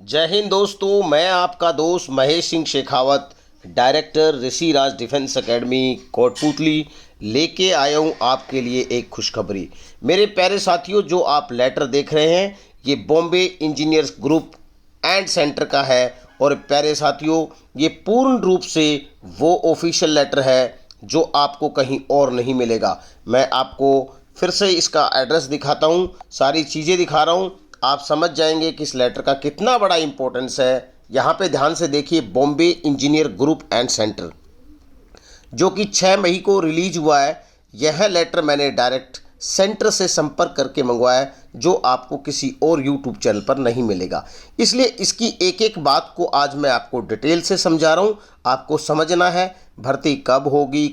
जय हिंद दोस्तों, मैं आपका दोस्त महेश सिंह शेखावत, डायरेक्टर ऋषि राज डिफेंस एकेडमी कोटपूतली लेके आया हूँ आपके लिए एक खुशखबरी। मेरे प्यारे साथियों, जो आप लेटर देख रहे हैं ये Bombay engineers group and centre का है। और प्यारे साथियों, ये पूर्ण रूप से वो ऑफिशियल लेटर है जो आपको कहीं और नहीं मिलेगा। मैं आपको फिर से इसका एड्रेस दिखाता हूँ, सारी चीज़ें दिखा रहा हूँ, आप समझ जाएंगे कि इस लेटर का कितना बड़ा इंपॉर्टेंस है। यहाँ पे ध्यान से देखिए, Bombay engineer group and centre, जो कि 6 मई को रिलीज हुआ है। यह लेटर मैंने डायरेक्ट सेंटर से संपर्क करके मंगवाया है, जो आपको किसी और यूट्यूब चैनल पर नहीं मिलेगा। इसलिए इसकी एक एक बात को आज मैं आपको डिटेल से समझा रहा हूँ। आपको समझना है भर्ती कब होगी,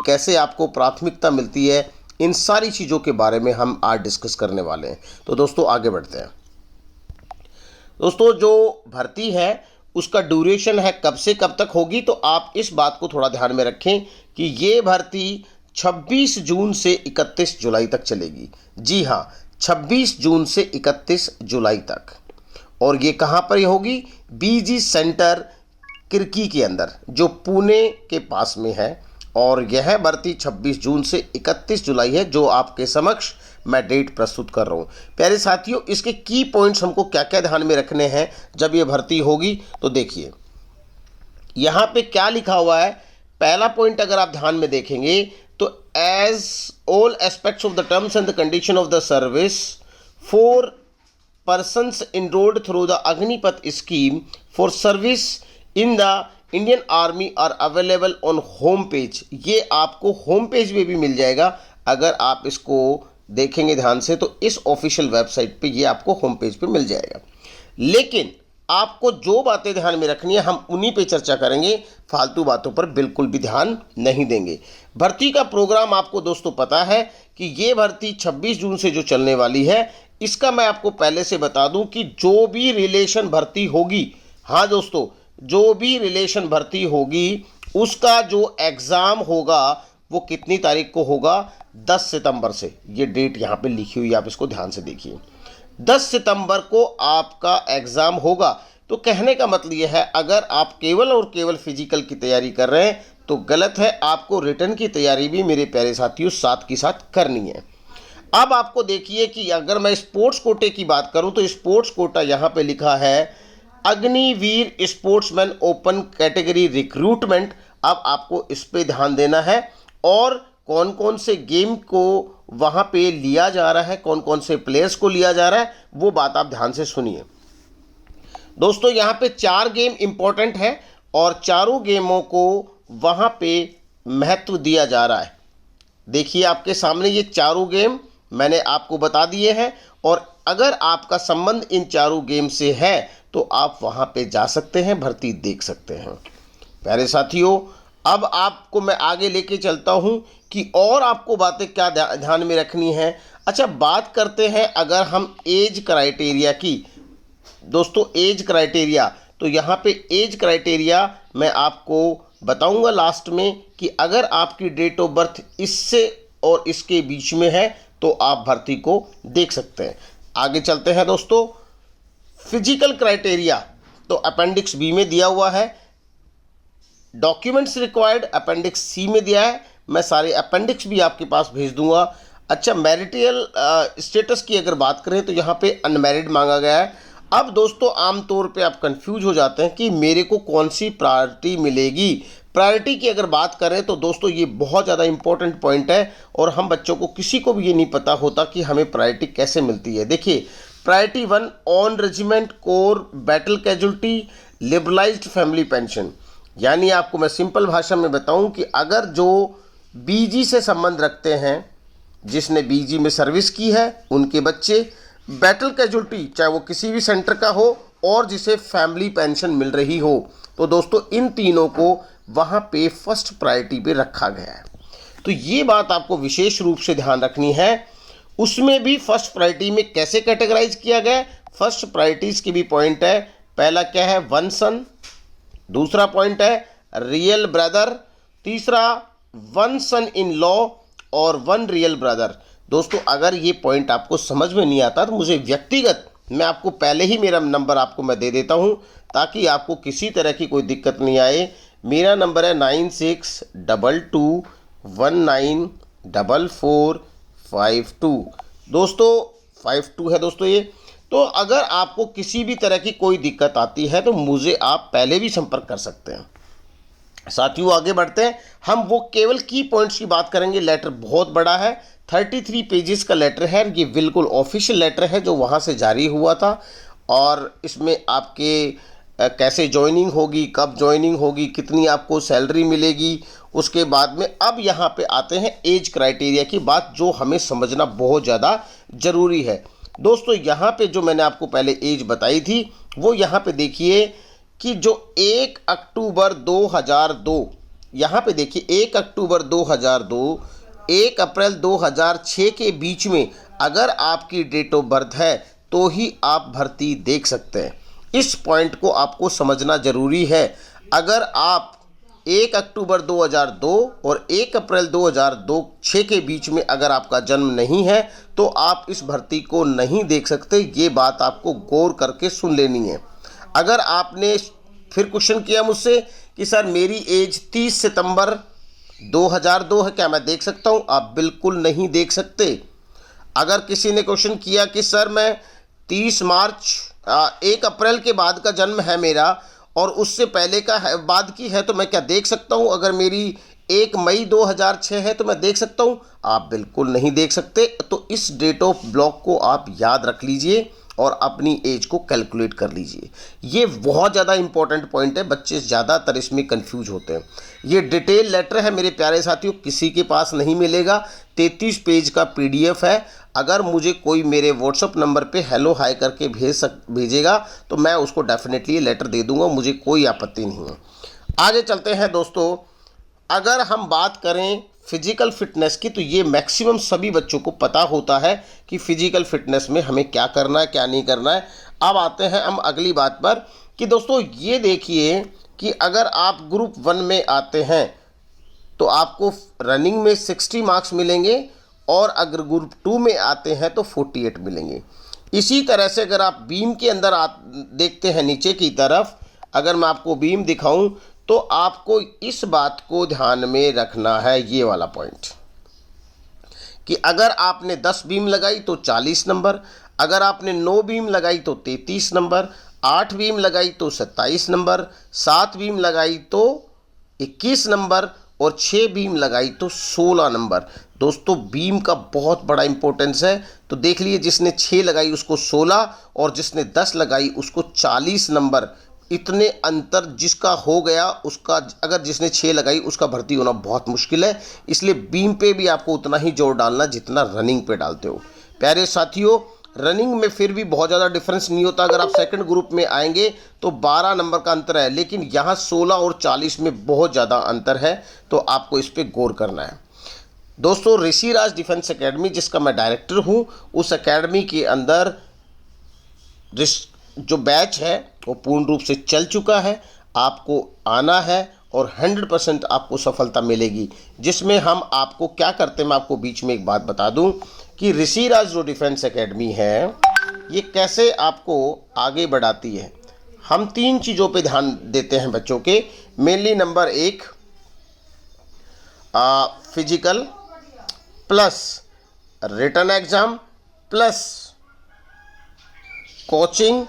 कैसे आपको प्राथमिकता मिलती है, इन सारी चीज़ों के बारे में हम आज डिस्कस करने वाले हैं। तो दोस्तों आगे बढ़ते हैं। दोस्तों, जो भर्ती है उसका ड्यूरेशन है कब से कब तक होगी, तो आप इस बात को थोड़ा ध्यान में रखें कि ये भर्ती 26 जून से 31 जुलाई तक चलेगी। जी हाँ, 26 जून से 31 जुलाई तक। और ये कहाँ पर होगी? बीजी सेंटर किरकी के अंदर, जो पुणे के पास में है। और यह भर्ती 26 जून से 31 जुलाई है, जो आपके समक्ष मैं डेट प्रस्तुत कर रहा हूँ। प्यारे साथियों, इसके की पॉइंट्स हमको क्या क्या ध्यान में रखने हैं जब ये भर्ती होगी, तो देखिए यहाँ पे क्या लिखा हुआ है। पहला पॉइंट अगर आप ध्यान में देखेंगे तो as all aspects of the terms and the condition of the service for persons enrolled through the Agnipath scheme for service in the Indian army are available on home page. ये आपको home page पे भी मिल जाएगा। अगर आप इसको देखेंगे ध्यान से तो इस ऑफिशियल वेबसाइट पे ये आपको होम पेज पे मिल जाएगा। लेकिन आपको जो बातें ध्यान में रखनी है हम उन्हीं पे चर्चा करेंगे, फालतू बातों पर बिल्कुल भी ध्यान नहीं देंगे। भर्ती का प्रोग्राम आपको दोस्तों पता है कि ये भर्ती 26 जून से जो चलने वाली है, इसका मैं आपको पहले से बता दूं कि जो भी रिलेशन भर्ती होगी, हाँ दोस्तों, जो भी रिलेशन भर्ती होगी उसका जो एग्ज़ाम होगा वो कितनी तारीख को होगा? 10 सितंबर से। ये डेट यहाँ पे लिखी हुई है, आप इसको ध्यान से देखिए। 10 सितंबर को आपका एग्ज़ाम होगा। तो कहने का मतलब ये है, अगर आप केवल और केवल फिजिकल की तैयारी कर रहे हैं तो गलत है, आपको रिटर्न की तैयारी भी मेरे प्यारे साथियों साथ की साथ करनी है। अब आपको देखिए कि अगर मैं स्पोर्ट्स कोटे की बात करूं तो स्पोर्ट्स कोटा यहाँ पे लिखा है Agniveer sportsman open category recruitment. अब आपको इस पे ध्यान देना है और कौन कौन से गेम को वहाँ पे लिया जा रहा है, कौन कौन से प्लेयर्स को लिया जा रहा है, वो बात आप ध्यान से सुनिए। दोस्तों, यहाँ पे 4 गेम इंपॉर्टेंट है और चारों गेमों को वहाँ पे महत्व दिया जा रहा है। देखिए आपके सामने ये चारों गेम मैंने आपको बता दिए हैं, और अगर आपका संबंध इन चारों गेम से है तो आप वहाँ पे जा सकते हैं, भर्ती देख सकते हैं। प्यारे साथियों, अब आपको मैं आगे लेके चलता हूँ कि और आपको बातें क्या ध्यान में रखनी है। अच्छा, बात करते हैं अगर हम एज क्राइटेरिया की। दोस्तों, एज क्राइटेरिया, तो यहाँ पे एज क्राइटेरिया मैं आपको बताऊंगा लास्ट में कि अगर आपकी डेट ऑफ बर्थ इससे और इसके बीच में है तो आप भर्ती को देख सकते हैं। आगे चलते हैं दोस्तों। फिजिकल क्राइटेरिया तो अपेंडिक्स बी में दिया हुआ है। डॉक्यूमेंट्स रिक्वायर्ड अपेंडिक्स सी में दिया है। मैं सारे अपेंडिक्स भी आपके पास भेज दूंगा। अच्छा, मैरिटल स्टेटस की अगर बात करें तो यहाँ पे अनमैरिड मांगा गया है। अब दोस्तों, आमतौर पे आप कंफ्यूज हो जाते हैं कि मेरे को कौन सी प्रायोरिटी मिलेगी। प्रायोरिटी की अगर बात करें तो दोस्तों ये बहुत ज़्यादा इंपॉर्टेंट पॉइंट है, और हम बच्चों को किसी को भी ये नहीं पता होता कि हमें प्रायोरिटी कैसे मिलती है। देखिए, priority 1 on regiment core battle casualty liberalised family pension. यानी आपको मैं सिंपल भाषा में बताऊं कि अगर जो बीजी से संबंध रखते हैं, जिसने बीजी में सर्विस की है, उनके बच्चे, बैटल कैजुअल्टी चाहे वो किसी भी सेंटर का हो, और जिसे फैमिली पेंशन मिल रही हो, तो दोस्तों इन तीनों को वहाँ पे फर्स्ट प्रायोरिटी पे रखा गया है। तो ये बात आपको विशेष रूप से ध्यान रखनी है। उसमें भी फर्स्ट प्रायोरिटी में कैसे कैटेगराइज किया गया? फर्स्ट प्रायोरिटीज की भी पॉइंट है। पहला क्या है? 1 सन। दूसरा पॉइंट है रियल ब्रदर। तीसरा 1 सन इन लॉ और 1 रियल ब्रदर। दोस्तों, अगर ये पॉइंट आपको समझ में नहीं आता तो मुझे व्यक्तिगत मैं आपको पहले ही मेरा नंबर आपको मैं दे देता हूँ ताकि आपको किसी तरह की कोई दिक्कत नहीं आए। मेरा नंबर है 9622194452। दोस्तों 52 है दोस्तों ये। तो अगर आपको किसी भी तरह की कोई दिक्कत आती है तो मुझे आप पहले भी संपर्क कर सकते हैं। साथियों आगे बढ़ते हैं, हम वो केवल की पॉइंट्स की बात करेंगे। लेटर बहुत बड़ा है, 33 पेजेस का लेटर है। ये बिल्कुल ऑफिशियल लेटर है जो वहाँ से जारी हुआ था और इसमें आपके कैसे ज्वाइनिंग होगी, कब ज्वाइनिंग होगी, कितनी आपको सैलरी मिलेगी। उसके बाद में अब यहाँ पे आते हैं एज क्राइटेरिया की बात, जो हमें समझना बहुत ज़्यादा ज़रूरी है। दोस्तों यहाँ पे जो मैंने आपको पहले एज बताई थी वो यहाँ पे देखिए कि जो 1 अक्टूबर 2002, यहाँ पे देखिए 1 अक्टूबर 2002 1 अप्रैल 2006 के बीच में अगर आपकी डेट ऑफ बर्थ है तो ही आप भर्ती देख सकते हैं। इस पॉइंट को आपको समझना ज़रूरी है। अगर आप 1 अक्टूबर 2002 और 1 अप्रैल 2006 के बीच में अगर आपका जन्म नहीं है तो आप इस भर्ती को नहीं देख सकते। ये बात आपको गौर करके सुन लेनी है। अगर आपने फिर क्वेश्चन किया मुझसे कि सर मेरी एज 30 सितंबर 2002 है, क्या मैं देख सकता हूं? आप बिल्कुल नहीं देख सकते। अगर किसी ने क्वेश्चन किया कि सर मैं 30 मार्च 1 अप्रैल के बाद का जन्म है मेरा और उससे पहले का है, बाद की है, तो मैं क्या देख सकता हूं? अगर मेरी 1 मई 2006 है तो मैं देख सकता हूं? आप बिल्कुल नहीं देख सकते। तो इस डेट ऑफ ब्लॉक को आप याद रख लीजिए और अपनी एज को कैलकुलेट कर लीजिए। ये बहुत ज़्यादा इंपॉर्टेंट पॉइंट है, बच्चे ज़्यादातर इसमें कंफ्यूज होते हैं। ये डिटेल लेटर है मेरे प्यारे साथियों, किसी के पास नहीं मिलेगा। 33 पेज का PDF है। अगर मुझे कोई मेरे व्हाट्सअप नंबर पे हेलो हाय करके भेजेगा तो मैं उसको डेफिनेटली लेटर दे दूंगा, मुझे कोई आपत्ति नहीं है। आगे चलते हैं दोस्तों। अगर हम बात करें फिजिकल फिटनेस की तो ये मैक्सिमम सभी बच्चों को पता होता है कि फिजिकल फिटनेस में हमें क्या करना है, क्या नहीं करना है। अब आते हैं हम अगली बात पर कि दोस्तों ये देखिए कि अगर आप ग्रुप 1 में आते हैं तो आपको रनिंग में 60 मार्क्स मिलेंगे और अगर ग्रुप 2 में आते हैं तो 48 मिलेंगे। इसी तरह से अगर आप बीम के अंदर देखते हैं नीचे की तरफ, अगर मैं आपको बीम दिखाऊं तो आपको इस बात को ध्यान में रखना है, ये वाला पॉइंट, कि अगर आपने 10 बीम लगाई तो 40 नंबर, अगर आपने 9 बीम लगाई तो 33 नंबर, 8 बीम लगाई तो 27 नंबर, 7 बीम लगाई तो 21 नंबर और 6 बीम लगाई तो 16 नंबर। दोस्तों बीम का बहुत बड़ा इंपॉर्टेंस है। तो देख लीजिए, जिसने 6 लगाई उसको 16 और जिसने 10 लगाई उसको 40 नंबर। इतने अंतर जिसका हो गया उसका, अगर जिसने 6 लगाई उसका भर्ती होना बहुत मुश्किल है। इसलिए बीम पे भी आपको उतना ही जोर डालना जितना रनिंग पे डालते हो। प्यारे साथियों, रनिंग में फिर भी बहुत ज़्यादा डिफरेंस नहीं होता। अगर आप सेकंड ग्रुप में आएंगे तो 12 नंबर का अंतर है, लेकिन यहाँ 16 और 40 में बहुत ज़्यादा अंतर है। तो आपको इस पर गौर करना है। दोस्तों ऋषि राज डिफेंस एकेडमी, जिसका मैं डायरेक्टर हूँ, उस एकेडमी के अंदर जो बैच है वो पूर्ण रूप से चल चुका है। आपको आना है और 100% आपको सफलता मिलेगी। जिसमें हम आपको क्या करते हैं, मैं आपको बीच में एक बात बता दूं कि ऋषि राज जो डिफेंस एकेडमी है ये कैसे आपको आगे बढ़ाती है। हम 3 चीज़ों पे ध्यान देते हैं बच्चों के। Mainly number 1 physical plus written exam plus coaching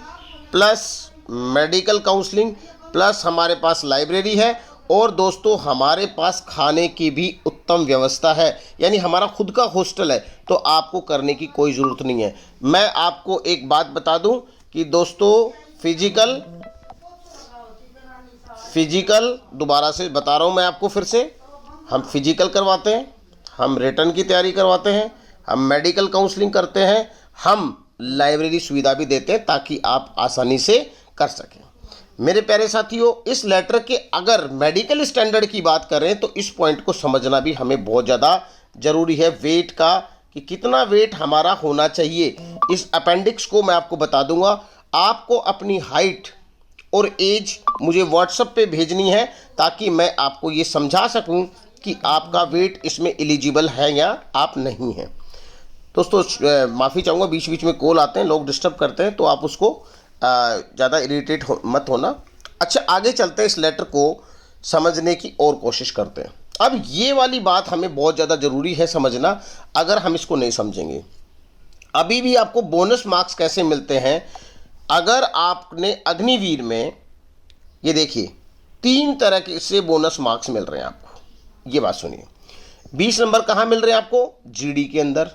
plus medical counselling plus हमारे पास लाइब्रेरी है और दोस्तों हमारे पास खाने की भी उत्तम व्यवस्था है, यानी हमारा खुद का हॉस्टल है। तो आपको करने की कोई ज़रूरत नहीं है। मैं आपको एक बात बता दूं कि दोस्तों फिजिकल दोबारा से बता रहा हूं मैं आपको फिर से, हम फिजिकल करवाते हैं, हम रिटन की तैयारी करवाते हैं, हम मेडिकल काउंसलिंग करते हैं, हम लाइब्रेरी सुविधा भी देते हैं ताकि आप आसानी से कर सकें। मेरे प्यारे साथियों, इस लेटर के अगर मेडिकल स्टैंडर्ड की बात करें तो इस पॉइंट को समझना भी हमें बहुत ज़्यादा ज़रूरी है। वेट का, कि कितना वेट हमारा होना चाहिए, इस अपेंडिक्स को मैं आपको बता दूंगा। आपको अपनी हाइट और एज मुझे व्हाट्सएप पे भेजनी है ताकि मैं आपको ये समझा सकूं कि आपका वेट इसमें एलिजिबल है या आप नहीं हैं। दोस्तों माफ़ी चाहूँगा, बीच बीच में कॉल आते हैं, लोग डिस्टर्ब करते हैं, तो आप उसको ज़्यादा इरिटेट मत होना। अच्छा, आगे चलते हैं, इस लेटर को समझने की और कोशिश करते हैं। अब ये वाली बात हमें बहुत ज़्यादा ज़रूरी है समझना, अगर हम इसको नहीं समझेंगे। अभी भी आपको बोनस मार्क्स कैसे मिलते हैं? अगर आपने अग्निवीर में, ये देखिए 3 तरह के इससे बोनस मार्क्स मिल रहे हैं आपको। ये बात सुनिए, 20 नंबर कहाँ मिल रहे हैं आपको? जीडी के अंदर।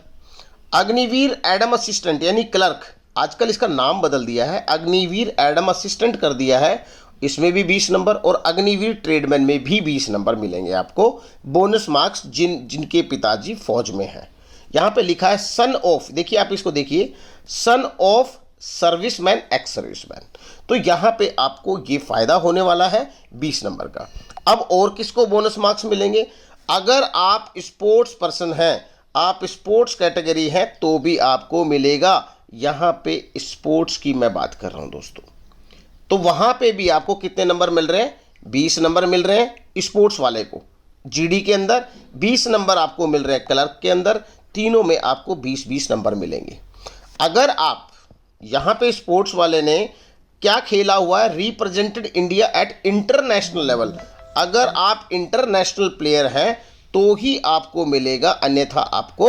अग्निवीर एडम असिस्टेंट यानी क्लर्क, आजकल इसका नाम बदल दिया है, अग्निवीर एडम असिस्टेंट कर दिया है, इसमें भी 20 नंबर, और अग्निवीर ट्रेडमैन में भी 20 नंबर मिलेंगे आपको बोनस मार्क्स, जिनके पिताजी फौज में हैं। यहाँ पे लिखा है सन ऑफ, देखिए आप इसको देखिए, son of serviceman, ex serviceman. तो यहाँ पे आपको ये फायदा होने वाला है 20 नंबर का। अब और किसको बोनस मार्क्स मिलेंगे? अगर आप स्पोर्ट्स पर्सन हैं, आप स्पोर्ट्स कैटेगरी हैं, तो भी आपको मिलेगा। यहाँ पे स्पोर्ट्स की मैं बात कर रहा हूँ दोस्तों, तो वहाँ पे भी आपको कितने नंबर मिल रहे हैं? 20 नंबर मिल रहे हैं स्पोर्ट्स वाले को जीडी के अंदर, 20 नंबर आपको मिल रहे हैं क्लर्क के अंदर, तीनों में आपको 20-20 नंबर मिलेंगे। अगर आप यहाँ पे स्पोर्ट्स वाले ने क्या खेला हुआ है? Represented India at international level. अगर आप इंटरनेशनल प्लेयर हैं तो ही आपको मिलेगा, अन्यथा आपको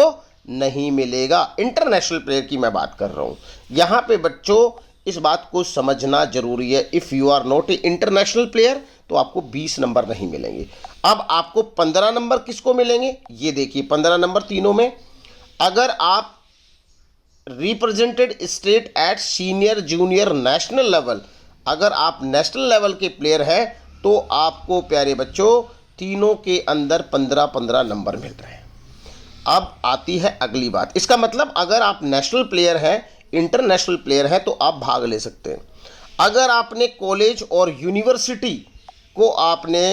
नहीं मिलेगा। इंटरनेशनल प्लेयर की मैं बात कर रहा हूँ। यहाँ पे बच्चों इस बात को समझना जरूरी है, if you are not a international player तो आपको 20 नंबर नहीं मिलेंगे। अब आपको 15 नंबर किसको मिलेंगे? ये देखिए 15 नंबर तीनों में। अगर आप represented state at senior junior national level, अगर आप नेशनल लेवल के प्लेयर हैं तो आपको प्यारे बच्चों तीनों के अंदर 15-15 नंबर मिल रहे हैं। अब आती है अगली बात, इसका मतलब अगर आप नेशनल प्लेयर हैं, इंटरनेशनल प्लेयर हैं, तो आप भाग ले सकते हैं। अगर आपने कॉलेज और यूनिवर्सिटी को आपने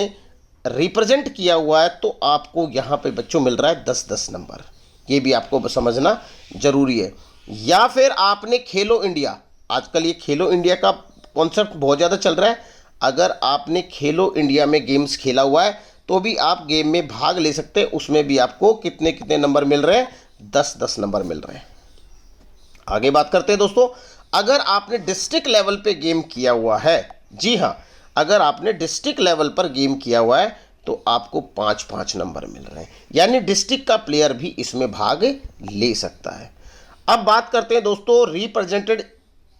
रिप्रेजेंट किया हुआ है तो आपको यहाँ पे बच्चों मिल रहा है 10-10 नंबर। ये भी आपको समझना जरूरी है। या फिर आपने खेलो इंडिया, आजकल ये खेलो इंडिया का कॉन्सेप्ट बहुत ज़्यादा चल रहा है, अगर आपने खेलो इंडिया में गेम्स खेला हुआ है तो भी आप गेम में भाग ले सकते हैं। उसमें भी आपको कितने कितने नंबर मिल रहे हैं? 10-10 नंबर मिल रहे हैं। आगे बात करते हैं दोस्तों, अगर आपने डिस्ट्रिक्ट लेवल पे गेम किया हुआ है, जी हाँ, अगर आपने डिस्ट्रिक्ट लेवल पर गेम किया हुआ है तो आपको 5-5 नंबर मिल रहे हैं, यानी डिस्ट्रिक्ट का प्लेयर भी इसमें भाग ले सकता है। अब बात करते हैं दोस्तों रिप्रेजेंटेड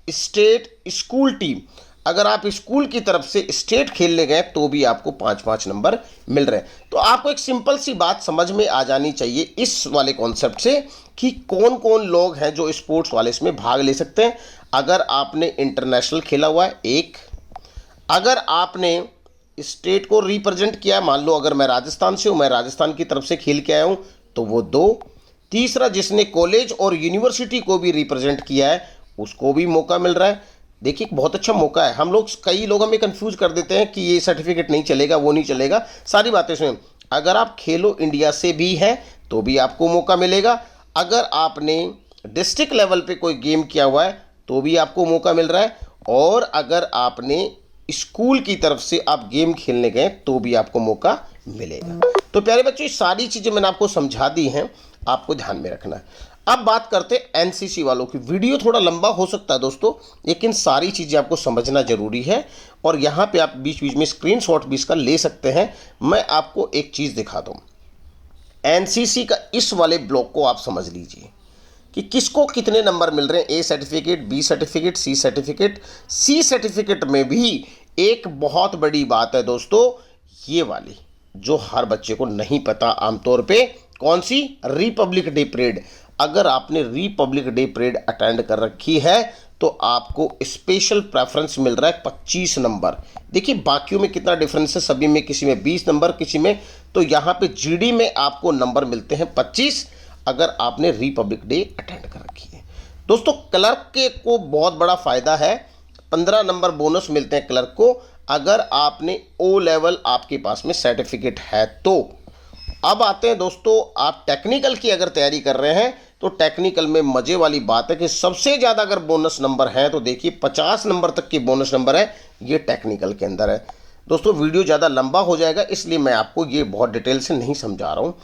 स्टेट स्कूल टीम, अगर आप स्कूल की तरफ से स्टेट खेलने गए तो भी आपको 5-5 नंबर मिल रहे हैं। तो आपको एक सिंपल सी बात समझ में आ जानी चाहिए इस वाले कॉन्सेप्ट से कि कौन कौन लोग हैं जो स्पोर्ट्स वाले इसमें भाग ले सकते हैं। अगर आपने इंटरनेशनल खेला हुआ है, एक, अगर आपने स्टेट को रिप्रेजेंट किया, मान लो अगर मैं राजस्थान से हूँ, मैं राजस्थान की तरफ से खेल के आया हूँ, तो वो 2, तीसरा जिसने कॉलेज और यूनिवर्सिटी को भी रिप्रेजेंट किया है उसको भी मौका मिल रहा है। देखिए बहुत अच्छा मौका है। कई लोग हमें कंफ्यूज कर देते हैं कि ये सर्टिफिकेट नहीं चलेगा, वो नहीं चलेगा, सारी बातें सुनें। अगर आप खेलो इंडिया से भी हैं तो भी आपको मौका मिलेगा, अगर आपने डिस्ट्रिक्ट लेवल पे कोई गेम किया हुआ है तो भी आपको मौका मिल रहा है, और अगर आपने स्कूल की तरफ से आप गेम खेलने गए तो भी आपको मौका मिलेगा। तो प्यारे बच्चों, ये सारी चीज़ें मैंने आपको समझा दी हैं, आपको ध्यान में रखना है। अब बात करते हैं एनसीसी वालों की। वीडियो थोड़ा लंबा हो सकता है दोस्तों, लेकिन सारी चीज़ें आपको समझना जरूरी है, और यहाँ पे आप बीच बीच में स्क्रीनशॉट भी इसका ले सकते हैं। मैं आपको एक चीज़ दिखा दूँ, एनसीसी का इस वाले ब्लॉक को आप समझ लीजिए कि किसको कितने नंबर मिल रहे हैं। A certificate, B certificate, C certificate. C certificate में भी एक बहुत बड़ी बात है दोस्तों, ये वाली जो हर बच्चे को नहीं पता आमतौर पे, कौन सी? Republic day parade. अगर आपने रिपब्लिक डे परेड अटेंड कर रखी है तो आपको स्पेशल प्रेफरेंस मिल रहा है 25 नंबर। देखिए बाकियों में कितना डिफरेंस है, सभी में, किसी में 20 नंबर, किसी में, तो यहाँ पे जीडी में आपको नंबर मिलते हैं 25 अगर आपने रिपब्लिक डे अटेंड कर रखी है। दोस्तों क्लर्क के को बहुत बड़ा फ़ायदा है, 15 नंबर बोनस मिलते हैं क्लर्क को अगर आपने ओ लेवल आपके पास में सर्टिफिकेट है तो। अब आते हैं दोस्तों, आप टेक्निकल की अगर तैयारी कर रहे हैं तो टेक्निकल में मज़े वाली बात है कि सबसे ज़्यादा अगर बोनस नंबर हैं तो देखिए 50 नंबर तक के बोनस नंबर है, ये टेक्निकल के अंदर है। दोस्तों वीडियो ज़्यादा लंबा हो जाएगा इसलिए मैं आपको ये बहुत डिटेल से नहीं समझा रहा हूँ।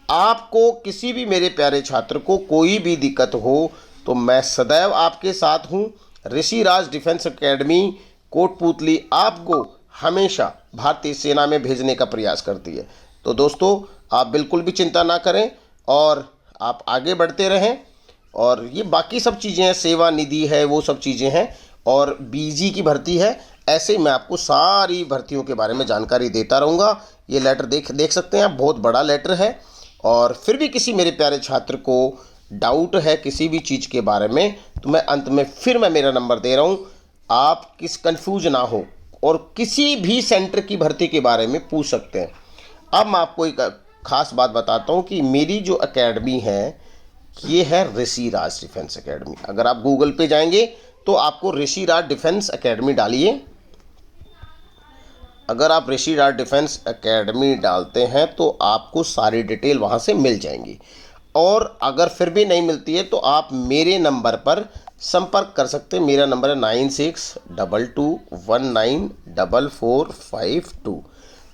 आपको किसी भी मेरे प्यारे छात्र को कोई भी दिक्कत हो तो मैं सदैव आपके साथ हूँ। ऋषि राज डिफेंस एकेडमी कोटपूतली आपको हमेशा भारतीय सेना में भेजने का प्रयास करती है। तो दोस्तों, आप बिल्कुल भी चिंता ना करें और आप आगे बढ़ते रहें। और ये बाकी सब चीज़ें हैं, सेवा निधि है, वो सब चीज़ें हैं, और बीजी की भर्ती है। ऐसे ही मैं आपको सारी भर्तियों के बारे में जानकारी देता रहूँगा। ये लेटर देख सकते हैं आप, बहुत बड़ा लेटर है। और फिर भी किसी मेरे प्यारे छात्र को डाउट है किसी भी चीज़ के बारे में तो मैं अंत में फिर मैं मेरा नंबर दे रहा हूँ, आप कंफ्यूज ना हो और किसी भी सेंटर की भर्ती के बारे में पूछ सकते हैं। अब मैं आपको एक खास बात बताता हूँ कि मेरी जो एकेडमी है ये है ऋषि राज डिफेंस एकेडमी। अगर आप गूगल पे जाएंगे तो आपको ऋषि राज डिफेंस एकेडमी डालिए। अगर आप ऋषि राज डिफेंस एकेडमी डालते हैं तो आपको सारी डिटेल वहाँ से मिल जाएंगी। और अगर फिर भी नहीं मिलती है तो आप मेरे नंबर पर संपर्क कर सकते हैं। मेरा नंबर है 9622194452।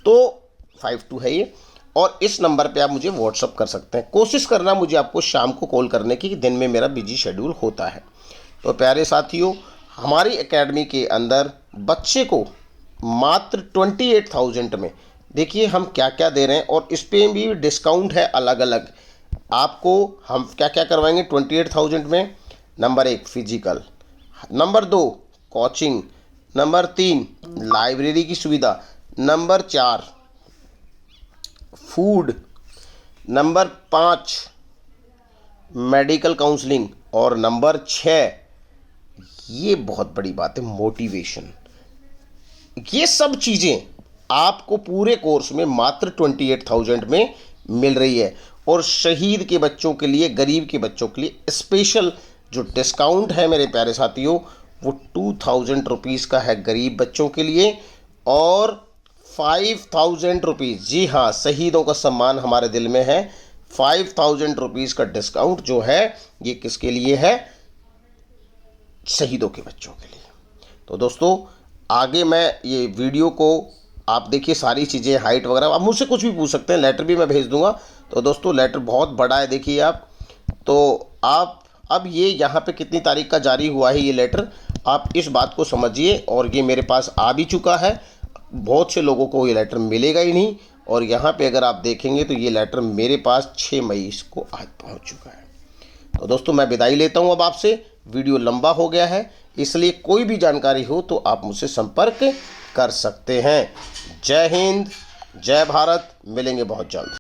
तो 52 है ये, और इस नंबर पे आप मुझे व्हाट्सअप कर सकते हैं। कोशिश करना मुझे आपको शाम को कॉल करने की, दिन में मेरा बिजी शेड्यूल होता है। तो प्यारे साथियों, हमारी एकेडमी के अंदर बच्चे को मात्र 28,000 में देखिए हम क्या क्या दे रहे हैं, और इस पर भी डिस्काउंट है अलग अलग। आपको हम क्या क्या करवाएंगे 28,000 में? Number 1 physical, number 2 coaching, number 3 library की सुविधा, number 4 food, number 5 medical counselling, और नंबर 6 ये बहुत बड़ी बात है मोटिवेशन। ये सब चीज़ें आपको पूरे कोर्स में मात्र 28,000 में मिल रही है। और शहीद के बच्चों के लिए, गरीब के बच्चों के लिए स्पेशल जो डिस्काउंट है मेरे प्यारे साथियों, वो 2,000 रुपीज़ का है गरीब बच्चों के लिए, और 5,000 रुपीज़, जी हाँ, शहीदों का सम्मान हमारे दिल में है। 5,000 रुपीज़ का डिस्काउंट जो है ये किसके लिए है? शहीदों के बच्चों के लिए। तो दोस्तों, आगे मैं ये वीडियो को आप देखिए, सारी चीज़ें हाइट वगैरह आप मुझसे कुछ भी पूछ सकते हैं, लेटर भी मैं भेज दूंगा। तो दोस्तों, लेटर बहुत बड़ा है, देखिए आप। तो आप अब ये यहाँ पे कितनी तारीख का जारी हुआ है ये लेटर, आप इस बात को समझिए। और ये मेरे पास आ भी चुका है, बहुत से लोगों को ये लेटर मिलेगा ही नहीं। और यहाँ पे अगर आप देखेंगे तो ये लेटर मेरे पास 6 मई को आज पहुँच चुका है। तो दोस्तों, मैं विदाई लेता हूँ अब आपसे। वीडियो लंबा हो गया है, इसलिए कोई भी जानकारी हो तो आप मुझसे संपर्क कर सकते हैं। जय हिंद, जय भारत, मिलेंगे बहुत जल्द।